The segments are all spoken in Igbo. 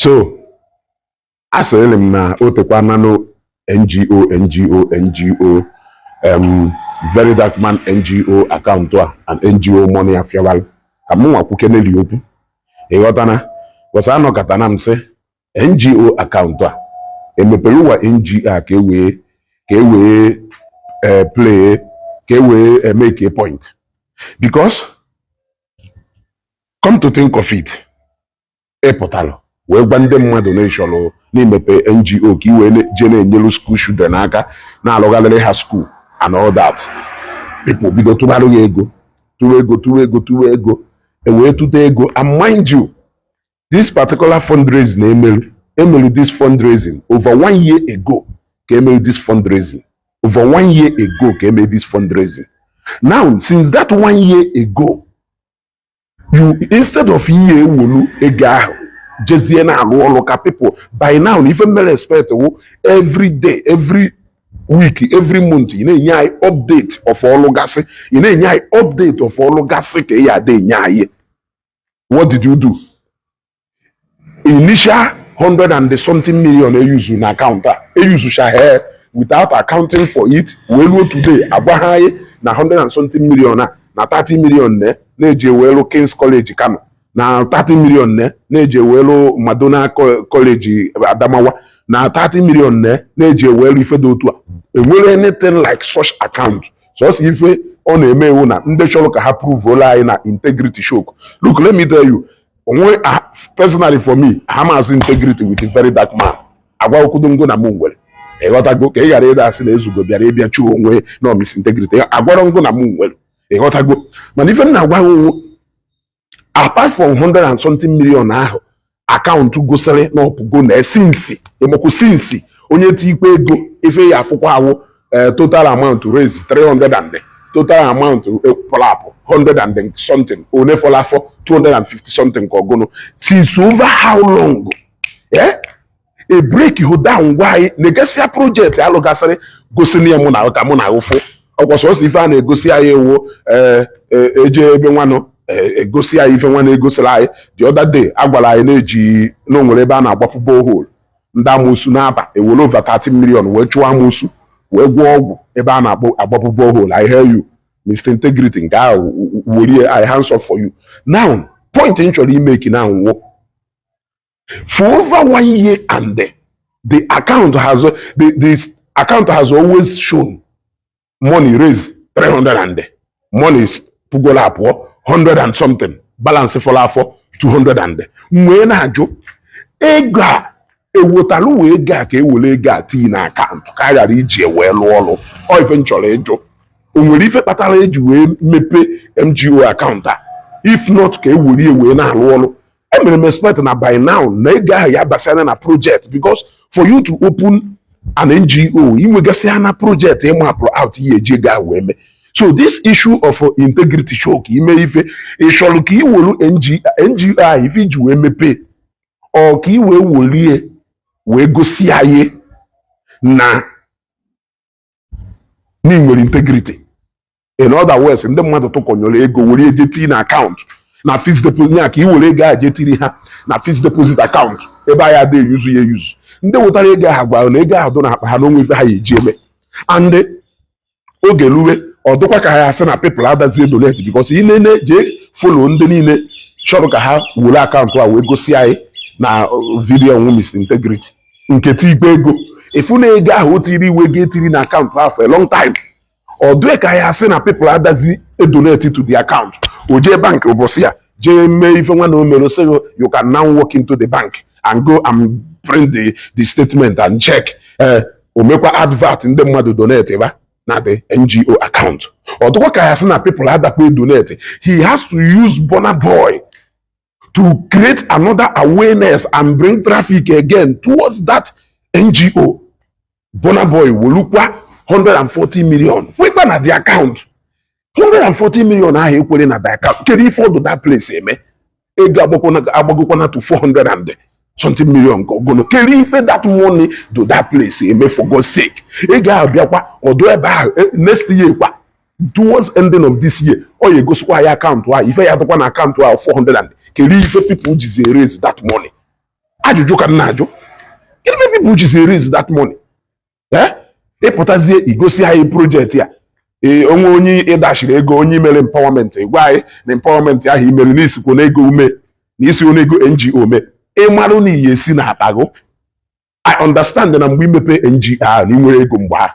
So asịrị m na o tekwana no NGO Verydarkman NGO akaụntụ a and NGO money afiawal ka m nwa kwukeneli okwu ịghọtana kwụsị anọkọta na m sị NGO akaụntụ a emepere ụwa NGO a ka e wee play ka e wee make a point because come to think of it ịpụtalụ wee gwa ndị mmadụ na-echọrọ n'imepe NGO ka iwee je na-enyelu school children aka na-alụgharịrị ha school and all that. People bido tụbarụ ya ego tụrụ ego wee tụta ego. And mind you, this particular fundraising emelu this fundraising over 1 year ago ka emelu this fundraising. Over 1 year ago ka emelu this fundraising. Now, since that 1 year ago, you instead of ihe ewolu ego ahụ jezie na alụ ọlụ ka people by now even mere expect every day, every week, every month you na-enye anyị update of ọlụ gasị, you na-enye anyị update of ọlụ gasị ka ya dey enye anyị. What did you do? Initial 100 and something million use na account use share without accounting for it. Well, today agwa anyị na 100 and something million na 30 million na-eji welu King's College Kano, na 30 million na-eji welu Madonna College Adamawa, na 30 million na-eji welu ife dị otu a. Enwere anything like such account. So si ife ọ na-eme iwu na ndị chọrọ ka ha prove ola anyị na integrity show. Look, let me tell you, personally for me, I have integrity with a Verydarkman. Agwa okudu ngo na mu nwere. Ịghọtago ka ị ghara ịda asị na ezugo bịara ịbịa chuo onwe no misintegrity. Agwara ngo na mu nwere. Ịghọtago. Mana ife na agwa owu apart from 100 and something million ahụ akaụntụ gosiri na ọpụgo na sinsi emoko sinsi onye tikwe ego ife ya afụkwa awụ total amount raise 300 and total amount polapo 100 and something one for 250 something ka ogono since over how long a break you down why legacy project alụgasịrị gosini ya mụ na awụfụ ọkwọsọ si ife a na-egosi anyị ewo eje ebe nwanụ egosi anyị ife nwanụ egosila anyị the other day agwara anyị na-eji n'onwere ebe a na-agbapụ borehole ndị amụsụ na-aba ewere over 30 million wee chụọ amụsụ wee gwọọ ọgwụ ebe a na-agbapụ borehole. I hear you, Mr. Integrity, nke ahụ werie I hands up for you. Now point in chọrọ imeki na nwo for over 1 year and the account has always shown money raised 300 and money is pugola apụọ 100 and something balance for 200 and wee na-ajụ ego a ewotalụ wee ego a ka ewere ego a tii na akaụntụ ka a ghara iji wee lụọ ọlụ. Ọ ife m chọrọ ịjụ, o nwere ife kpatara eji wee mepe NGO akaụntụ a if not ka ewere wee na-alụ ọlụ? Emere m expect na by now na ego ahụ ya basara na project, because for you to open an NGO inwegasị na project ịmapụrụ out ihe eji ego ahụ wee mee. So this issue of integrity show ka ime ife ịchọrọ ka iwelu NGO ahụ ife iji wee mepe ọ ka iwee wolie wee gosi anyị na n'inwere integrity. In other words, ndị mmadụ tụkọnyere ego were eje tii na akaụntụ na fixed deposit ya ka iwere ego a je tiri ha na fixed deposit account ebe anyị adịghị yuzu ya yuzu. Ndị wetara ego ahụ gwara na ego ahụ dị na akpa ha n'onwe ife ha ya eji eme and oge luwe ọ dịkwa ka ha asị na people adazie donate because ị na-ene jee follow ndị niile chọrọ ka ha were akaụntụ a wee gosi anyị na vidiyo nwu Mr. Integrity nke tikpe ego efu na ego ahụ o tiri iwe ga etiri na akaụntụ ahụ for a long time. Ọ dịkwa ka ya asị na people adazi donate to the account o jee bank ụbọchị ya jee mee ife nwa na o mere say you can now walk into the bank and go and print the statement and check o mekwa advert ndị mmadụ donate ba na the NGO account. Ọ dịkwa ka ya sị na people adakwa donate. He has to use Burna Boy to create another awareness and bring traffic again towards that NGO. Burna Boy wolukwa 140 million wekwa na the account. 140 million ahụ ekwere na the account. Kedu ife ọdụ that place eme? Ego agbagokwana to 400 and something million gogono. Kedu ife that money do that place eme for God's sake? Ego ahụ bịakwa ọdụ ebe ahụ next year kwa towards ending of this year ọ ya egosikwa ya account ahụ ife ya dịkwa na account ahụ 400 and kedu ife people jizi raise that money. Ajụjụ ka na-ajụ. Gịnị mere people ji raise that money? Ịpụtazie igosi anyị projekti ya. Onwe onye ịdashiri ego, onye imere empowerment, gwa anyị na empowerment ahụ imere n'isikwo n'ego ume, n'isi n'ego NGO mee. Ịmarụ na ihe esi na akpago. I understand na mgbe imepe NGO na inwere ego mgbe ahụ.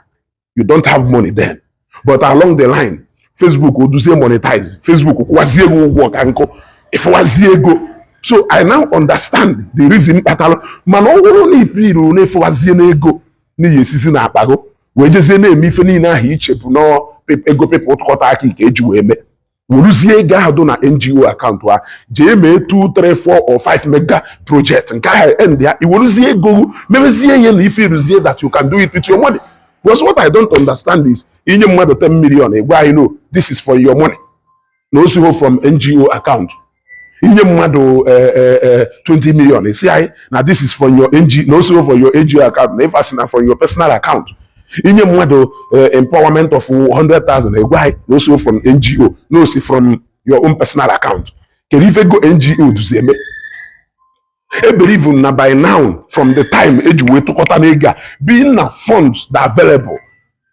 You don't have money then. But along the line, Facebook will do say monetize. Facebook kwazie ụgwọ ka nkụ. Ifwazie ego. So I now understand the reason kpatara mana ọ bụrụ na ipiru na ifwazie n'ego n'ihi esisi na akpago wee jezie na-eme ife niile ahụ ichepụ na ego pepa ụtụkọta aka ike eji wee mee. Weruzie ego ahụ dị na NGO akaụntụ ha jee mee 2, 3, 4 or 5 mega project nke ahụ end ya iweruzie ego mebezie ihe na ife iruzie that you can do it with your money. Because what I don't understand is inye mmadụ 10 million ịgwa anyị no this is for your money na osuho from NGO account. Inye mmadụ 20 million isi anyị na this is for your NGO na osuho for your NGO account na ifasi na for your personal account. Inye mmadụ empowerment of 100,000 ịgwa anyị na osuho from NGO na osi from your own personal account. Kedu ife go NGO duzi eme? I believe na by now from the time eji wee tụkọta n'ego a being na funds that are available.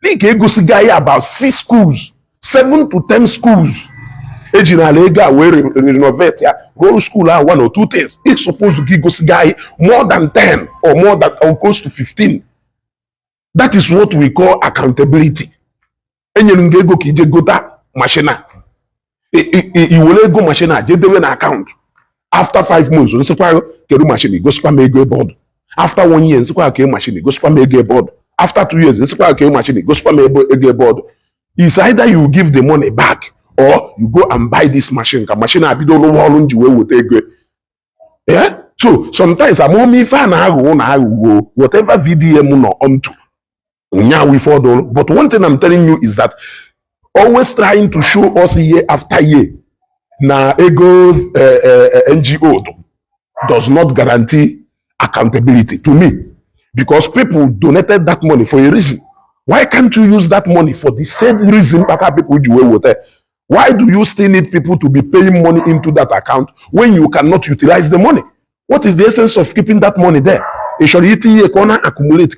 Like egosi guy about 6 schools, 7 to 10 schools. Eji na ego a wee renovate ya, roll school are 1 or 2 things. It's supposed to give us guy more than 10 or more than or close to 15. That is what we call accountability. Enyere nge ego ka ije gota machina. Iwere ego machina jedewe na account. After 5 months, nsikwa kedu machine gosikwa m ego board. After 1 year, nsikwa ke machine gosikwa m ego board. After 2 years, nsikwa ke machine gosikwa m ego board. It's either you give the money back or you go and buy this machine. Ka machine abido ụlọ ọrụ nji wee weta ego. Yeah? So sometimes amomi ife na agụwo whatever VDM no onto. Nya we for but one thing I'm telling you is that always trying to show us year after year na ego NGO does not guarantee accountability to me because people donated that money for a reason. Why can't you use that money for the same reason people do with it? Why do you still need people to be paying money into that account when you cannot utilize the money? What is the essence of keeping that money there? Accumulate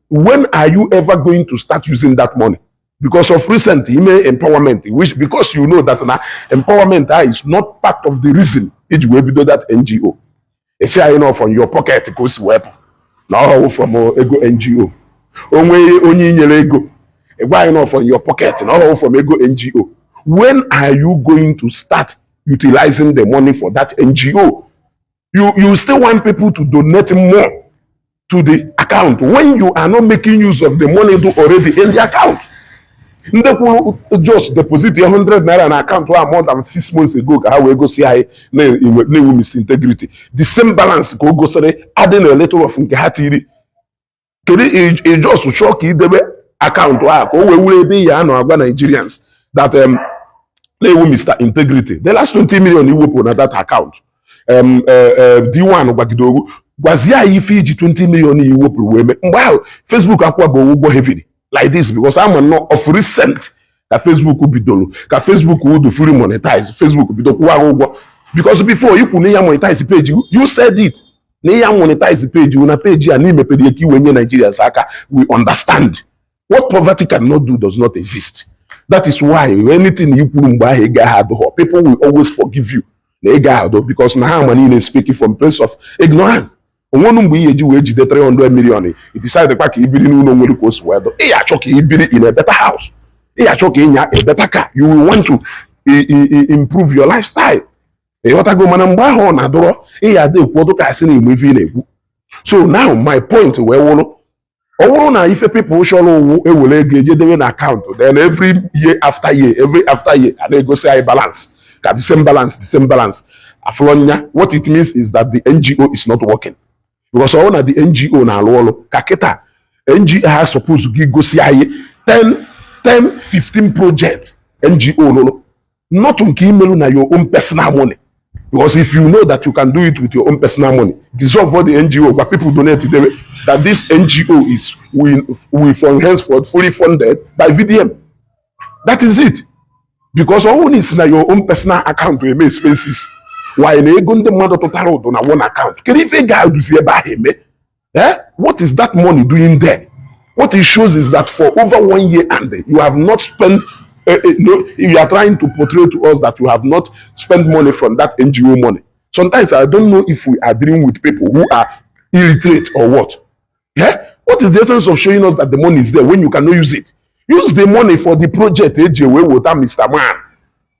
when are you ever going to start using that money? Because of recent empowerment, which because you know that now empowerment is not part of the reason it will be do that NGO. You say you know from your pocket goes web. Now from ego NGO. Only nyere ego. You know from your pocket, now from ego NGO. When are you going to start utilizing the money for that NGO? You still want people to donate more to the account when you are not making use of the money already in the account. Just deposit 100 naira in account more than 6 months ago. How we go see I misintegrity. The same balance go say adding a little of hatiri. It just shock the account we will be Nigerians that they will Mr. Integrity. The last 20 million you will on that account. D1 Bagidogo was ya if 20 million you will wow Facebook go heavily. Like this because I'm not of recent that Facebook will be done. That Facebook will do fully monetize. Facebook will be done. Because before you could monetize the page, you said it. Monetize the page, you page and name page when Nigeria we understand. What poverty cannot do does not exist. That is why anything you put by people will always forgive you. Because now money is speaking from place of ignorance. One we eji 300 million. It decided that he building no more cost weather. He build in a better house. He in a better car. You will want to improve your lifestyle. So now my point where if people show an account, then every year after year, and they go say I balance. The same balance. What it means is that the NGO is not working. Because all of the NGO na alolo kaketa NGO has supposed to give go see 10, 15 projects NGO no not to give na your own personal money. Because if you know that you can do it with your own personal money, dissolve all the NGO, but people donate to them that this NGO is we from henceforth fully funded by VDM. That is it. Because all is na your own personal account to make expenses. why na ego ndị mmadụ tụtara ụdụ na one account kedu ife ga-aduzi ebe ahụ eme what is that money doing there? What it shows is that for over 1 year and you have not spent you are trying to portray to us that you have not spent money from that NGO money. Sometimes I don't know if we are dealing with people who are illiterate or what. What is the essence of showing us that the money is there when you cannot use it? Use the money for the project AJW without Mr. Man.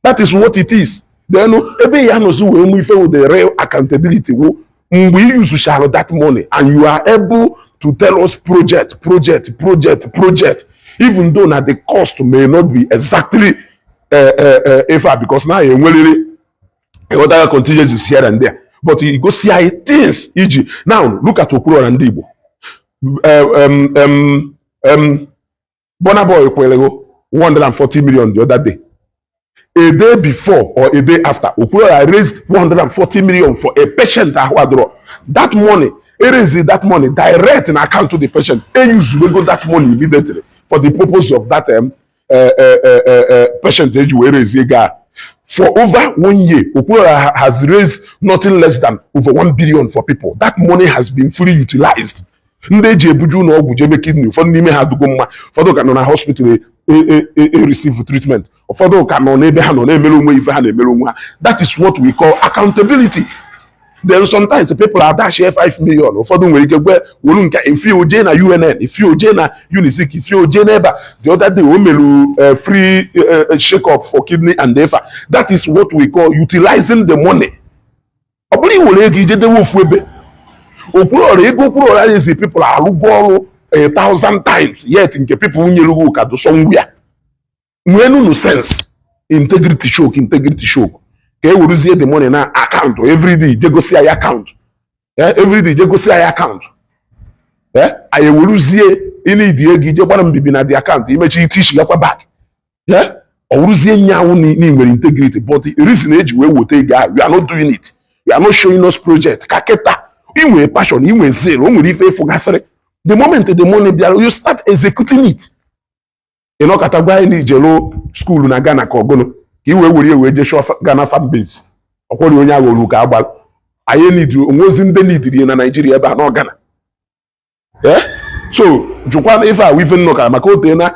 That is what it is. Then with the real accountability. We use that money and you are able to tell us project, even though now the cost may not be exactly because now other contingencies here and there. But you go see things, e.g. Now look at Okuro and Igbo. Bonaboy Kwelego 140 million the other day. A day before or a day after, Okuro raised 140 million for a patient that money, it is that money direct in account to the patient. They use that money immediately for the purpose of that patient. For over 1 year, Okuro has raised nothing less than over 1 billion for people. That money has been fully utilized. Ndị ji ebuju na ọgwụ jebe kidney, ụfọdụ n'ime ha dugo mma, ụfọdụ ka nọ na hospital receive treatment, ụfọdụ ka nọ n'ebe ha nọ na-emere onwe ife ha na-emere onwe ha. That is what we call accountability. Then sometimes people are dash 5 million. Ụfọdụ nwere ike gwe wolu nka if you oje na UNN, if you oje na UNICEF, if you oje na eba. The other day o melu free shake up for kidney and efa. That is what we call utilizing the money. Obuli wole ego ije de wofu ebe. Okuro is people are lugolo 1,000 times yet nke people unyelugo ka do somewhere. Nwenu no sense. Integrity show. Ke wuruzie the money na account every day je go see your account. Every day je go see your account. Aye wuruzie ini die ego je gbara mbibi na the account imechi itishi yakwa back. O wuruzie nyawu ni nwere integrity, but the reason eji we wote ga we are not doing it. We are not showing us project. Kaketa inwe passion, inwe zero, nwere ife fugasịrị. The moment the money bịara, you start executing it. You know katagba ni jelo school na Ghana ka ogono. Ka iwe were je show Ghana fan base. Okwori onye agwolu ka agbal. Aye need onwezi ndị need na Nigeria ebe na Ghana. So jukwa na ife a even no ka maka ote na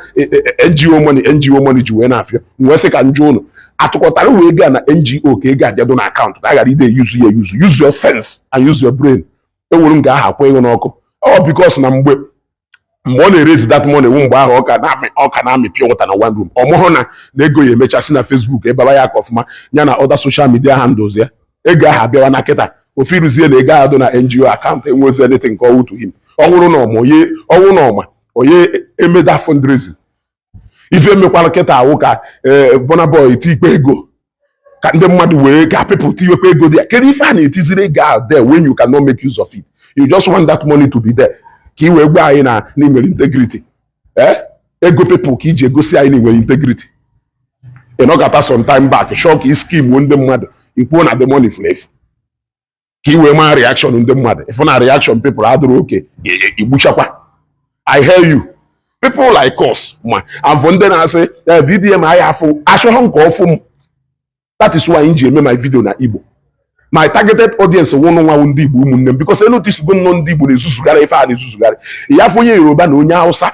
NGO money ji we na afia. Nwe se ka nju unu. Atụkọtara we ga na NGO ka ego ajado na account. Ka gara ide use your sense and use your brain. Ewuru nga aha kwa ego n'ọkụ. Oh, because na mgbe ọ raise that money mgbe ahụ ọka na pure water na one room. Ọmụhụ na ego ya emechasị na Facebook ebaba ya ọfụma ya na other social media handles ya. Ego aha abịawa na kịta. Ofiruzie na ego ahụ na NGO account enwezi anything called to him. Ọwụrụ na ọma onye emeda fundraising. Ife emekwala kịta awụ ka Bonaboy tikpe ego ka ndị mmadụ wee ka people tiwekwa ego dị. Kedu ife a na-etiziri ego out there when you cannot make use of it? You just want that money to be there. Ka iwe gwa anyị na nwere integrity. Ego people ka iji egosi anyị na nwere integrity. Gata some time back shock is scheme ndị mmadụ ikwu na the money flefu. Ka iwe ma reaction ndị mmadụ. If na reaction people adụrụ oke igbuchakwa. I hear you. People like us, and from then I say, VDM I have to that is why I make my video na Igbo. My targeted audience won't know one Igbo because I notice going on Igbo is Susugare if I is Susugare. Yafonye Yoruba no nya Hausa.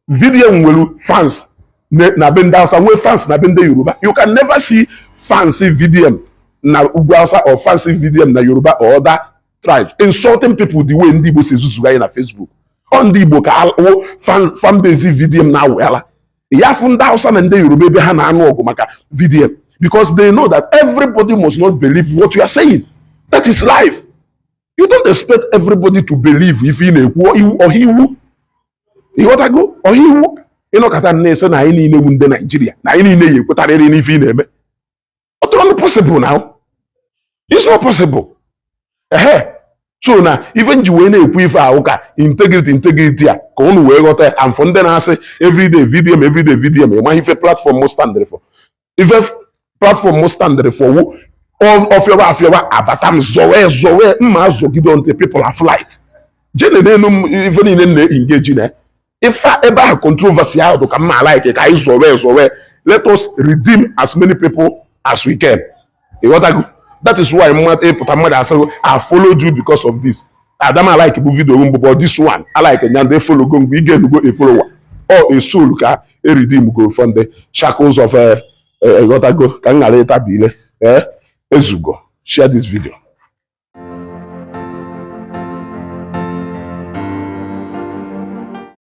VDM will fans na benda Hausa we fans na benda Yoruba. You can never see fancy VDM na Ugwu Hausa or fancy VDM na Yoruba or other tribes insulting people the way Igbo say Susugare na Facebook. On the book, fan base VDM now. Yafunda Hausa and the Yoruba be hana anu ogumaka VDM because they know that everybody must not believe what you are saying. That is life. You don't expect everybody to believe if in a or he who. You want to go or he who? You know, kata nese na ini ine wunde Nigeria. Na ini ine ye kutare ni fi neme. It's not possible now. It's not possible. So now, even you when you put integrity ya, ka unu wee ghọta and from then I say everyday VDM, you might have platform must stand there for. If a platform must stand there for all of your abatam zoe mazo gidon the people are flight. Generally, even in the engaging if ever controversy out to come like it, let us redeem as many people as we can. You want to go? That is why I followed you because of this. Adama like a video, but this one I like and they follow go a follower or a soul ka a redeem go from the shackles of gotta go can narrate bile ezugo. Share this video.